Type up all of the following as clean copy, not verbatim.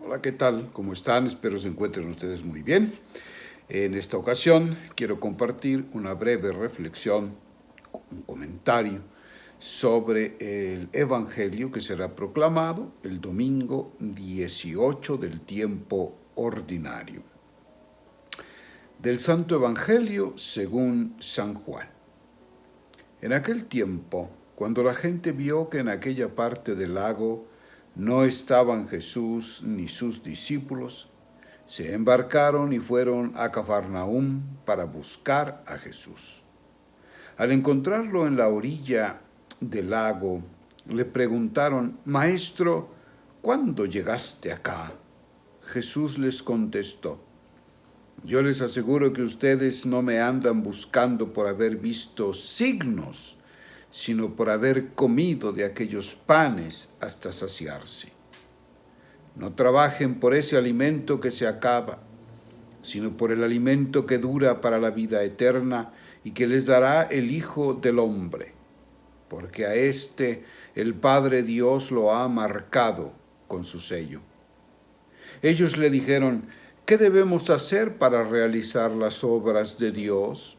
Hola, ¿qué tal? ¿Cómo están? Espero se encuentren ustedes muy bien. En esta ocasión quiero compartir una breve reflexión, un comentario sobre el Evangelio que será proclamado el domingo 18 del tiempo ordinario. Del Santo Evangelio según San Juan. En aquel tiempo, cuando la gente vio que en aquella parte del lago no estaban Jesús ni sus discípulos, se embarcaron y fueron a Cafarnaúm para buscar a Jesús. Al encontrarlo en la orilla del lago, le preguntaron: Maestro, ¿cuándo llegaste acá? Jesús les contestó: Yo les aseguro que ustedes no me andan buscando por haber visto signos, sino por haber comido de aquellos panes hasta saciarse. No trabajen por ese alimento que se acaba, sino por el alimento que dura para la vida eterna y que les dará el Hijo del Hombre, porque a éste el Padre Dios lo ha marcado con su sello. Ellos le dijeron: ¿Qué debemos hacer para realizar las obras de Dios?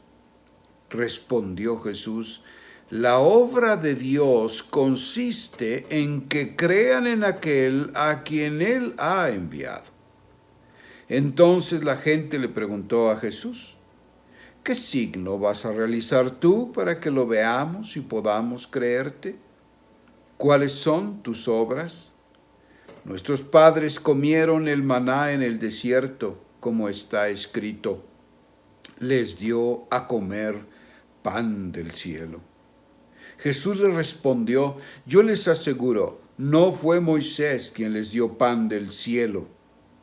Respondió Jesús: La obra de Dios consiste en que crean en aquel a quien Él ha enviado. Entonces la gente le preguntó a Jesús: ¿Qué signo vas a realizar tú para que lo veamos y podamos creerte? ¿Cuáles son tus obras? Nuestros padres comieron el maná en el desierto, como está escrito: les dio a comer pan del cielo. Jesús les respondió: Yo les aseguro, no fue Moisés quien les dio pan del cielo,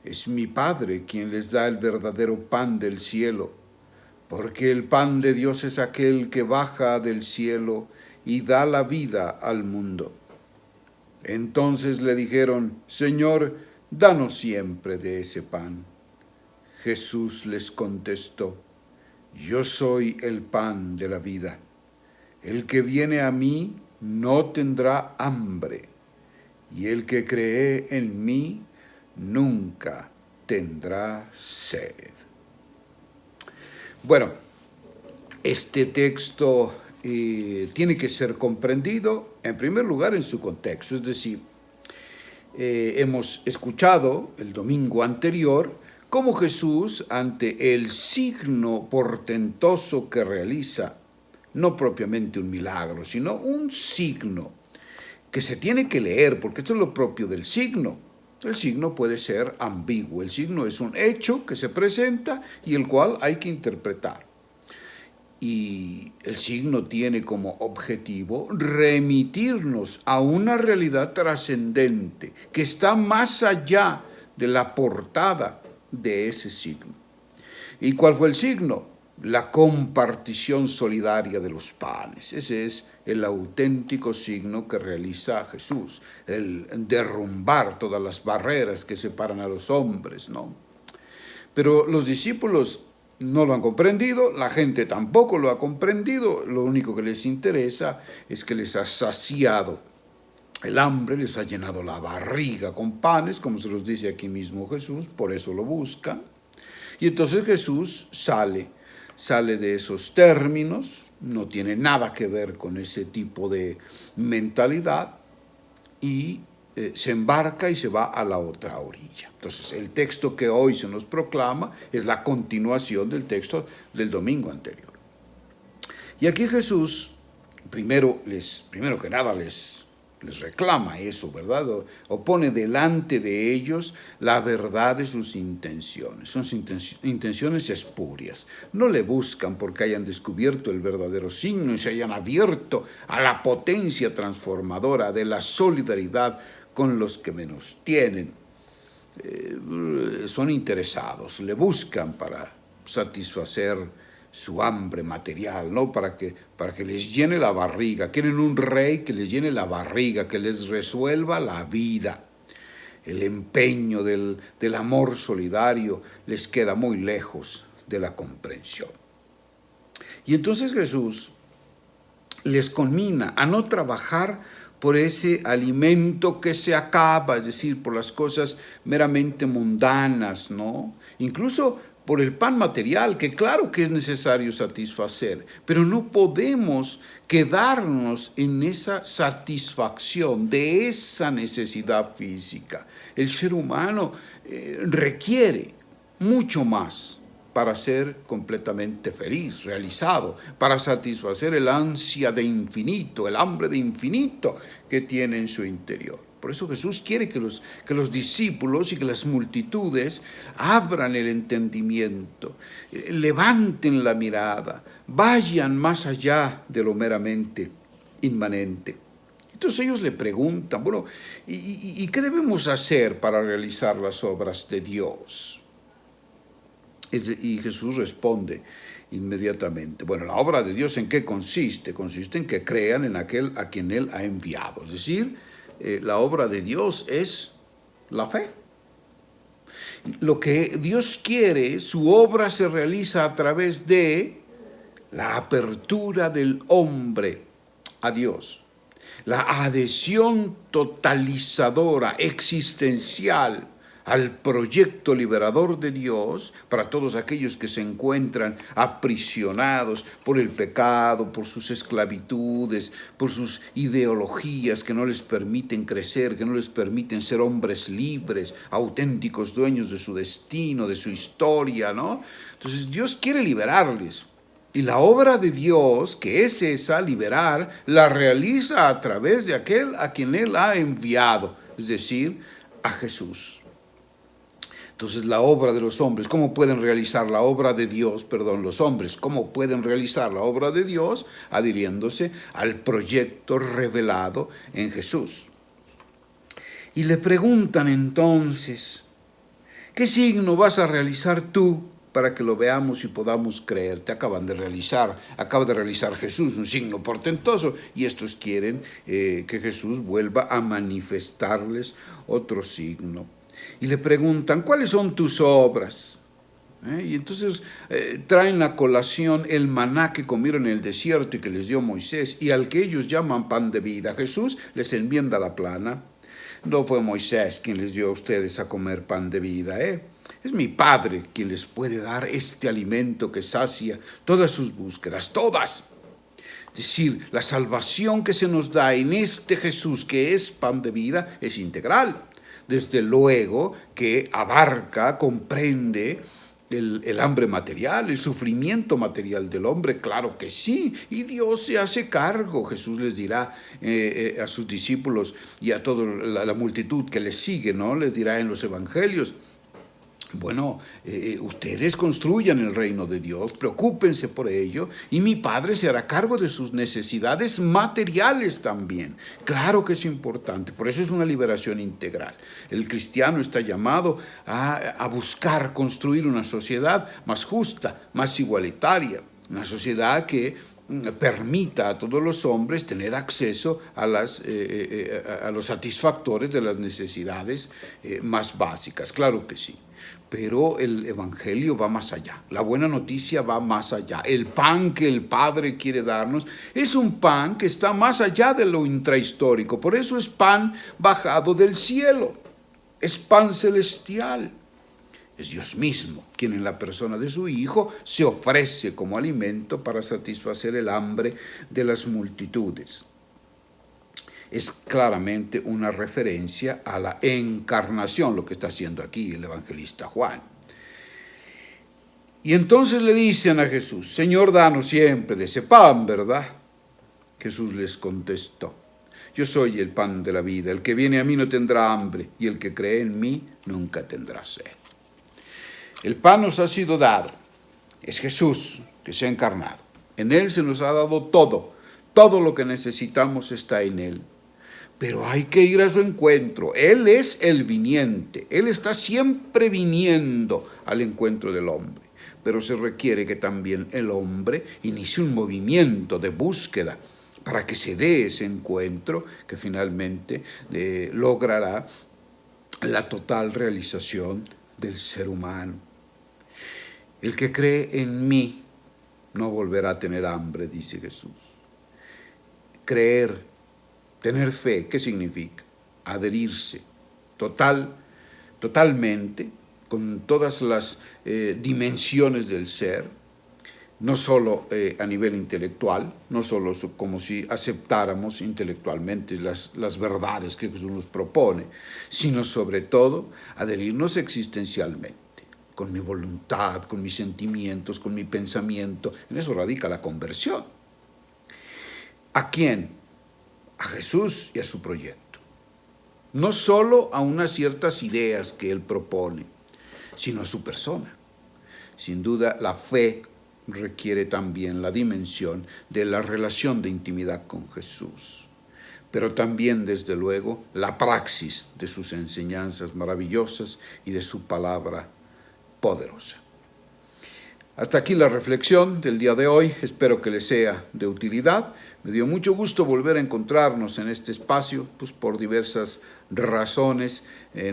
es mi Padre quien les da el verdadero pan del cielo, porque el pan de Dios es aquel que baja del cielo y da la vida al mundo. Entonces le dijeron: Señor, danos siempre de ese pan. Jesús les contestó: Yo soy el pan de la vida. El que viene a mí no tendrá hambre, y el que cree en mí nunca tendrá sed. Bueno, este texto tiene que ser comprendido en primer lugar en su contexto, es decir, hemos escuchado el domingo anterior cómo Jesús, ante el signo portentoso que realiza, no propiamente un milagro, sino un signo que se tiene que leer, porque esto es lo propio del signo. El signo puede ser ambiguo, el signo es un hecho que se presenta y el cual hay que interpretar. Y el signo tiene como objetivo remitirnos a una realidad trascendente que está más allá de la portada de ese signo. ¿Y cuál fue el signo? La compartición solidaria de los panes. Ese es el auténtico signo que realiza Jesús, el derrumbar todas las barreras que separan a los hombres, ¿no? Pero los discípulos no lo han comprendido, la gente tampoco lo ha comprendido, lo único que les interesa es que les ha saciado el hambre, les ha llenado la barriga con panes, como se los dice aquí mismo Jesús, por eso lo buscan. Y entonces Jesús sale de esos términos, no tiene nada que ver con ese tipo de mentalidad y se embarca y se va a la otra orilla. Entonces, el texto que hoy se nos proclama es la continuación del texto del domingo anterior. Y aquí Jesús, primero que nada, les reclama eso, ¿verdad? O pone delante de ellos la verdad de sus intenciones. Son intenciones espurias. No le buscan porque hayan descubierto el verdadero signo y se hayan abierto a la potencia transformadora de la solidaridad con los que menos tienen. Son interesados, le buscan para satisfacer su hambre material, ¿no? Para que les llene la barriga. Quieren un rey que les llene la barriga, que les resuelva la vida. El empeño del amor solidario les queda muy lejos de la comprensión. Y entonces Jesús les conmina a no trabajar por ese alimento que se acaba, es decir, por las cosas meramente mundanas, ¿no? Incluso por el pan material, que claro que es necesario satisfacer, pero no podemos quedarnos en esa satisfacción de esa necesidad física. El ser humano requiere mucho más para ser completamente feliz, realizado, para satisfacer el ansia de infinito, el hambre de infinito que tiene en su interior. Por eso Jesús quiere que los discípulos y que las multitudes abran el entendimiento, levanten la mirada, vayan más allá de lo meramente inmanente. Entonces ellos le preguntan, bueno, ¿y qué debemos hacer para realizar las obras de Dios? Y Jesús responde inmediatamente, bueno, la obra de Dios ¿en qué consiste? Consiste en que crean en aquel a quien Él ha enviado. Es decir, la obra de Dios es la fe. Lo que Dios quiere, su obra se realiza a través de la apertura del hombre a Dios, la adhesión totalizadora, existencial, al proyecto liberador de Dios para todos aquellos que se encuentran aprisionados por el pecado, por sus esclavitudes, por sus ideologías que no les permiten crecer, que no les permiten ser hombres libres, auténticos dueños de su destino, de su historia, ¿no? Entonces Dios quiere liberarles. Y la obra de Dios, que es esa, liberar, la realiza a través de aquel a quien Él ha enviado, es decir, a Jesús. Entonces la obra de los hombres, ¿cómo pueden realizar la obra de Dios? Los hombres, ¿cómo pueden realizar la obra de Dios? Adhiriéndose al proyecto revelado en Jesús. Y le preguntan entonces, ¿qué signo vas a realizar tú para que lo veamos y podamos creer? Acaba de realizar Jesús un signo portentoso y estos quieren que Jesús vuelva a manifestarles otro signo. Y le preguntan, ¿cuáles son tus obras? Y entonces traen a colación el maná que comieron en el desierto y que les dio Moisés y al que ellos llaman pan de vida. Jesús les enmienda la plana. No fue Moisés quien les dio a ustedes a comer pan de vida, Es mi Padre quien les puede dar este alimento que sacia todas sus búsquedas, todas. Es decir, la salvación que se nos da en este Jesús que es pan de vida es integral. Desde luego que abarca, comprende el hambre material, el sufrimiento material del hombre, claro que sí, y Dios se hace cargo. Jesús les dirá a sus discípulos y a toda la multitud que les sigue, ¿no? Les dirá en los evangelios, bueno, ustedes construyan el reino de Dios, preocúpense por ello, y mi Padre se hará cargo de sus necesidades materiales también. Claro que es importante, por eso es una liberación integral. El cristiano está llamado a buscar construir una sociedad más justa, más igualitaria, una sociedad que permita a todos los hombres tener acceso a los satisfactores de las necesidades más básicas, claro que sí. Pero el evangelio va más allá, la buena noticia va más allá. El pan que el Padre quiere darnos es un pan que está más allá de lo intrahistórico, por eso es pan bajado del cielo, es pan celestial. Es Dios mismo quien en la persona de su Hijo se ofrece como alimento para satisfacer el hambre de las multitudes. Es claramente una referencia a la encarnación, lo que está haciendo aquí el evangelista Juan. Y entonces le dicen a Jesús, Señor, danos siempre de ese pan, ¿verdad? Jesús les contestó, yo soy el pan de la vida, el que viene a mí no tendrá hambre, y el que cree en mí nunca tendrá sed. El pan nos ha sido dado, es Jesús que se ha encarnado. En Él se nos ha dado todo lo que necesitamos está en Él. Pero hay que ir a su encuentro. Él es el viniente, Él está siempre viniendo al encuentro del hombre. Pero se requiere que también el hombre inicie un movimiento de búsqueda para que se dé ese encuentro que finalmente logrará la total realización del ser humano. El que cree en mí no volverá a tener hambre, dice Jesús. Creer Tener fe, ¿qué significa? Adherirse totalmente, con todas las dimensiones del ser, no solo a nivel intelectual, no solo como si aceptáramos intelectualmente las verdades que Jesús nos propone, sino sobre todo adherirnos existencialmente, con mi voluntad, con mis sentimientos, con mi pensamiento. En eso radica la conversión. ¿A quién? A Jesús y a su proyecto. No solo a unas ciertas ideas que Él propone, sino a su persona. Sin duda, la fe requiere también la dimensión de la relación de intimidad con Jesús, pero también, desde luego, la praxis de sus enseñanzas maravillosas y de su palabra poderosa. Hasta aquí la reflexión del día de hoy. Espero que les sea de utilidad. Me dio mucho gusto volver a encontrarnos en este espacio, pues por diversas razones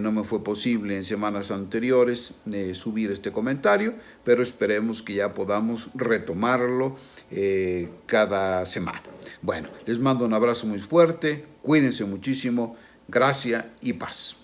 no me fue posible en semanas anteriores subir este comentario, pero esperemos que ya podamos retomarlo cada semana. Bueno, les mando un abrazo muy fuerte, cuídense muchísimo, gracia y paz.